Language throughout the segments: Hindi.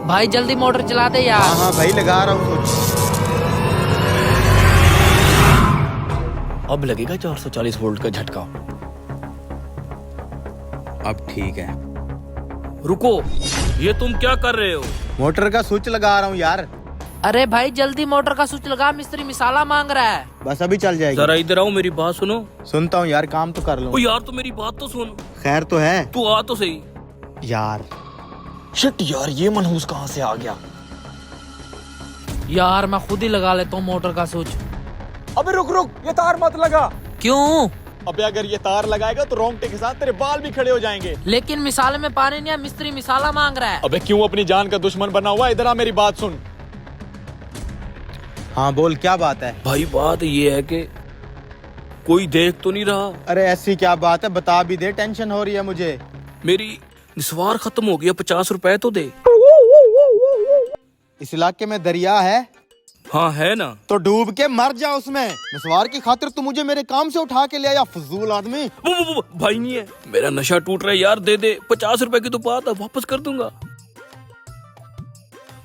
भाई जल्दी मोटर चला दे यार। हाँ हाँ भाई लगा रहा हूँ कुछ। अब लगेगा 440 वोल्ट का झटका। अब ठीक है। रुको, ये तुम क्या कर रहे हो? मोटर का स्विच लगा रहा हूँ यार। अरे भाई जल्दी मोटर का स्विच लगा, मिस्त्री मिसाला मांग रहा है। बस अभी चल जाएगी। जरा इधर आओ, मेरी बात सुनो। सुनता हूँ यार, काम तो कर ओ लूँ। यार, तो मेरी बात तो सुन। खैर तो है तू आ तो सही। यार। शिट यार, ये मनहूस कहाँ से आ गया? यार मैं खुद ही लगा लेता हूँ मोटर का स्विच। अबे रुक रुक, ये तार मत लगा। क्यों? अबे अगर ये तार लगाएगा तो रोंगटे के साथ तेरे बाल भी खड़े हो जाएंगे। लेकिन मिसाले में पानी नहीं है, मिस्त्री मिसाला मांग रहा है। अबे क्यों अपनी जान का दुश्मन बना हुआ? इधर आ, मेरी बात सुन। हाँ बोल, क्या बात है? भाई बात ये है कि कोई देख तो नहीं रहा। अरे ऐसी क्या बात है, बता भी दे, टेंशन हो रही है मुझे। मेरी निस्वार खत्म हो गया, 50 रुपए तो दे। इस इलाके में दरिया है? हाँ है ना। तो डूब के मर जा उसमें। निस्वार की खातिर तू मुझे मेरे काम से उठा के ले आया, फजूल आदमी। वो, भाई नहीं है, मेरा नशा टूट रहा है यार, दे दे। 50 रुपए की तो बात है, वापस कर दूंगा।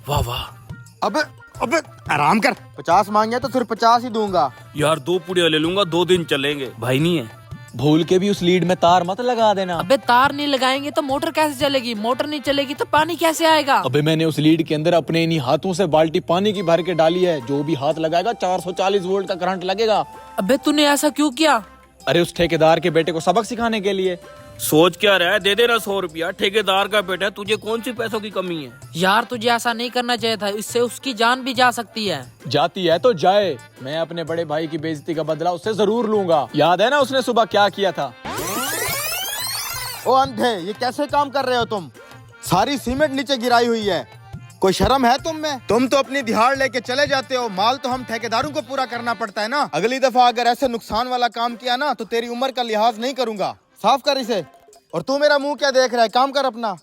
वाह वाह। अबे अबे आराम कर, 50 मांगे तो सिर्फ 50 ही दूंगा। यार 2 पुड़िया ले लूंगा, 2 दिन चलेंगे। भाई नहीं है। भूल के भी उस लीड में तार मत लगा देना। अबे तार नहीं लगाएंगे तो मोटर कैसे चलेगी? मोटर नहीं चलेगी तो पानी कैसे आएगा? अबे मैंने उस लीड के अंदर अपने इन्हीं हाथों से बाल्टी पानी की भर के डाली है। जो भी हाथ लगाएगा 440 वोल्ट का करंट लगेगा। अबे तूने ऐसा क्यों किया? अरे उस ठेकेदार के बेटे को सबक सिखाने के लिए। सोच क्या रहा है? दे देना 100 रुपया। ठेकेदार का बेटा, तुझे कौन सी पैसों की कमी है? यार तुझे ऐसा नहीं करना चाहिए था, इससे उसकी जान भी जा सकती है। जाती है तो जाए, मैं अपने बड़े भाई की बेइज्जती का बदला उससे जरूर लूंगा। याद है ना उसने सुबह क्या किया था? ओ अंधे, ये कैसे काम कर रहे हो तुम? सारी सीमेंट नीचे गिराई हुई है। कोई शर्म है तुम में? तुम तो अपनी दिहाड़ लेके चले जाते हो, माल तो हम ठेकेदारों को पूरा करना पड़ता है ना। अगली दफा अगर ऐसे नुकसान वाला काम किया ना तो तेरी उम्र का लिहाज नहीं करूंगा। साफ कर इसे। और तू मेरा मुंह क्या देख रहा है? काम कर अपना।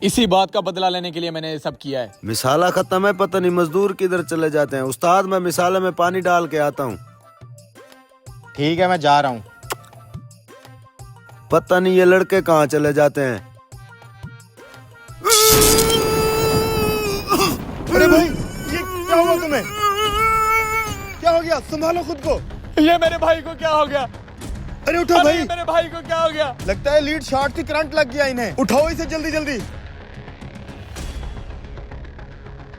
इसी बात का बदला लेने के लिए मैंने ये सब किया है। मिसाला खत्म है, पता नहीं मजदूर किधर चले जाते हैं। उस्ताद, मैं मिसाले में पानी डाल के आता हूँ। ठीक है, मैं जा रहा हूँ। पता नहीं ये लड़के कहाँ चले जाते हैं। अरे भाई, ये क्या हुआ तुम्हें? क्या हो गया? संभालो खुद को। ये मेरे भाई को क्या हो गया? अरे उठो अरे भाई। मेरे भाई को क्या हो गया? लगता है लीड शॉर्ट थी, करंट लग गया इन्हें। उठाओ इसे जल्दी जल्दी।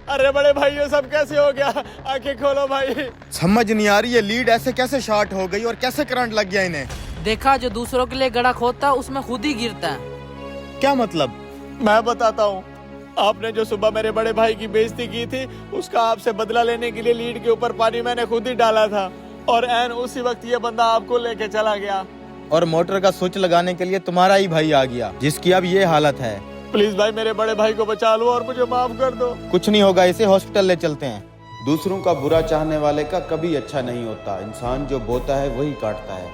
अरे बड़े भाई, ये सब कैसे हो गया? आंखें खोलो भाई। समझ नहीं आ रही है, लीड ऐसे कैसे शॉर्ट हो गई और कैसे करंट लग गया इन्हें। देखा, जो दूसरों के लिए गड्ढा खोदता है उसमें खुद ही गिरता है। क्या मतलब? मैं बताता हूँ। आपने जो सुबह मेरे बड़े भाई की बेइज्जती की थी, उसका आपसे बदला लेने के लिए लीड के ऊपर पानी मैंने खुद ही डाला था। और एन उसी वक्त ये बंदा आपको लेके चला गया। और मोटर का स्विच लगाने के लिए तुम्हारा ही भाई आ गया, जिसकी अब ये हालत है। प्लीज भाई, मेरे बड़े भाई को बचा लो और मुझे माफ कर दो। कुछ नहीं होगा, इसे हॉस्पिटल ले चलते हैं। दूसरों का बुरा चाहने वाले का कभी अच्छा नहीं होता। इंसान जो बोता है वही काटता है।